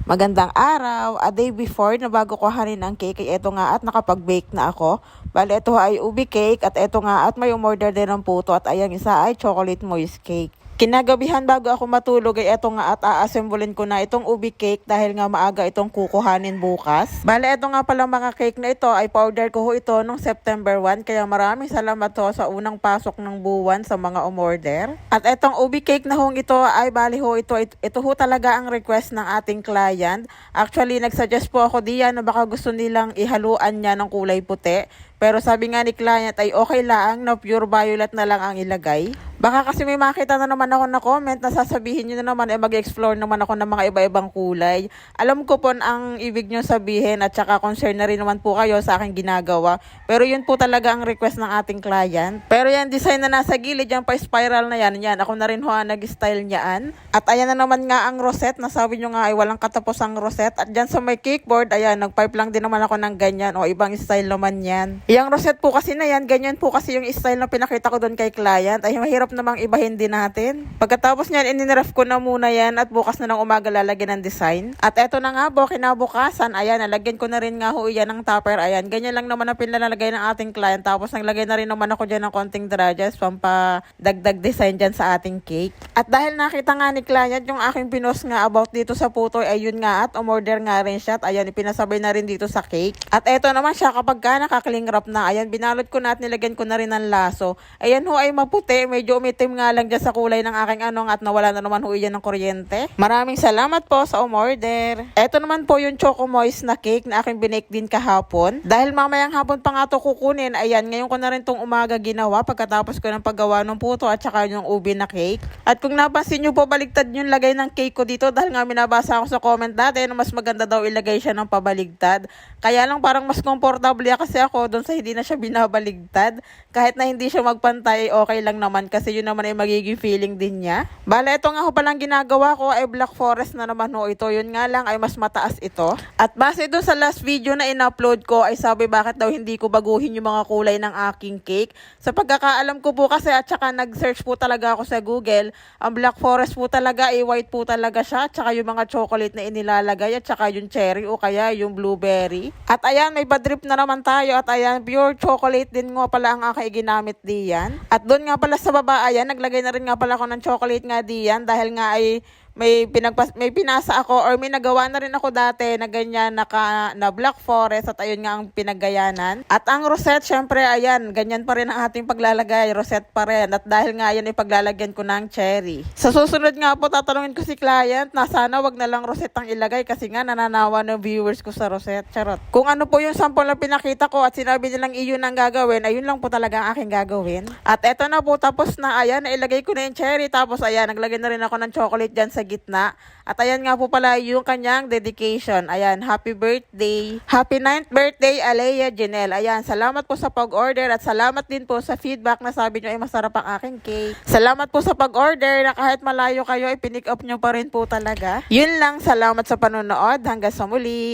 Magandang araw. A day before na bago kuhanin ang cake ay eto nga at nakapag-bake na ako. Bali, ito ay ubi cake at eto nga at may umorder din ng puto at ayang isa ay chocolate moist cake. Kinagabihan bago ako matulog ay eto nga at aassemblein ko na itong ubi cake dahil nga maaga itong kukuhanin bukas. Bale, eto nga pala mga cake na ito ay powder ko ho ito nung September 1 kaya maraming salamat ho sa unang pasok ng buwan sa mga umorder. At etong ubi cake na hong ito ay bali ho ito ho talaga ang request ng ating client. Actually, nagsuggest po ako diyan na baka gusto nilang ihaluan niya ng kulay puti. Pero sabi nga ni client ay okay lang na pure violet na lang ang ilagay. Baka kasi may makita na naman ako na comment na sasabihin nyo na naman mag-explore naman ako ng mga iba-ibang kulay. Alam ko po ang ibig nyo sabihin at saka concern na rin naman po kayo sa aking ginagawa. Pero yun po talaga ang request ng ating client. Pero yan design na nasa gilid, yan pa spiral na yan. Ako na rin ho nag-style niyaan. At ayan na naman nga ang rosette. Nasabi nyo nga ay walang katapos ang rosette. At dyan sa may cakeboard, ayan, nag-pipe lang din naman ako ng ganyan. O ibang style naman yan. Yang rosette po kasi na yan, ganyan po kasi yung style na pinakita ko doon kay client. Ay mahirap namang ibahin din natin. Pagkatapos niyan, ininref ko na muna yan at bukas na ng umaga lalagyan ng design. At eto na nga po, kinabukasan, ayan, nalagyan ko na rin nga ho yan ng topper. Ayan, ganyan lang naman ang pinalalagay ng ating client. Tapos naglagay na rin naman ako dyan ng konting drajas, pampadagdag design dyan sa ating cake. At dahil nakita nga ni client yung aking pinost nga about dito sa putoy, ayun nga at umorder nga rin siya. At ayan, ipinasabay na rin dito sa cake. At eto naman siya kapag ka nakakling wrap na, ayan, binalot ko na at nilagyan ko na rin ng laso. Ayan ho ay maputi, medyo umitim nga lang dyan sa kulay ng aking anong at nawala na naman ho yan ng kuryente. Maraming salamat po sa umorder. Eto naman po yung choco moist na cake na aking binake din kahapon. Dahil mamayang hapon pa nga to kukunin, ayan, ngayon ko na rin tong umaga ginawa pagkatapos ko ng paggawa ng puto at saka yung ubi na cake. At kung napansin nyo po, baligtad yung lagay ng cake ko dito dahil nga minabasa ako sa comment natin na mas maganda daw ilagay siya ng pabaligtad. Kaya lang parang mas komportable kasi ako doon sa hindi na siya binabaligtad. Kahit na hindi siya magpantay, okay lang naman kasi yun naman ay magiging feeling din niya. Bale, ito nga ho palang ginagawa ko ay Black Forest na naman ho ito. Yun nga lang ay mas mataas ito. At base doon sa last video na in-upload ko ay sabi bakit daw hindi ko baguhin yung mga kulay ng aking cake. Sa pagkakaalam ko po kasi at saka nag-search po talaga ako sa Google, ang Black Forest po talaga ay white po talaga siya at saka yung mga chocolate na inilalagay at saka yung cherry o kaya yung blueberry. At ayan, may badrip na naman tayo at ayan, pure chocolate din nga pala ang aking ginamit diyan. At doon nga pala sa baba, ayan, naglagay na rin nga pala ako ng chocolate nga diyan dahil nga ay may pinasa ako or may nagawa na rin ako dati na ganyan na Black Forest at ayun nga ang pinaggayanan. At ang rosette, syempre ayan, ganyan pa rin ang ating paglalagay, rosette pa rin. At dahil nga ayan ay paglalagyan ko ng cherry. Sa susunod nga po, tatanungin ko si client na sana wag na lang rosette ang ilagay kasi nga nananawa ng viewers ko sa rosette. Charot. Kung ano po yung sample na pinakita ko at sinabi nilang iyon ang gagawin, ayun lang po talaga ang aking gagawin. At eto na po, tapos na, ayan, nailagay ko na yung cherry. Tapos ayan, naglagay na rin ako ng chocolate dyan sa gitna. At ayan nga po pala yung kanyang dedication. Ayan, happy birthday. Happy 9th birthday, Alea Janelle. Ayan, salamat po sa pag-order at salamat din po sa feedback na sabi nyo ay masarap ang aking cake. Salamat po sa pag-order na kahit malayo kayo ay pinick up nyo pa rin po talaga. Yun lang, salamat sa panonood. Hanggang sa muli.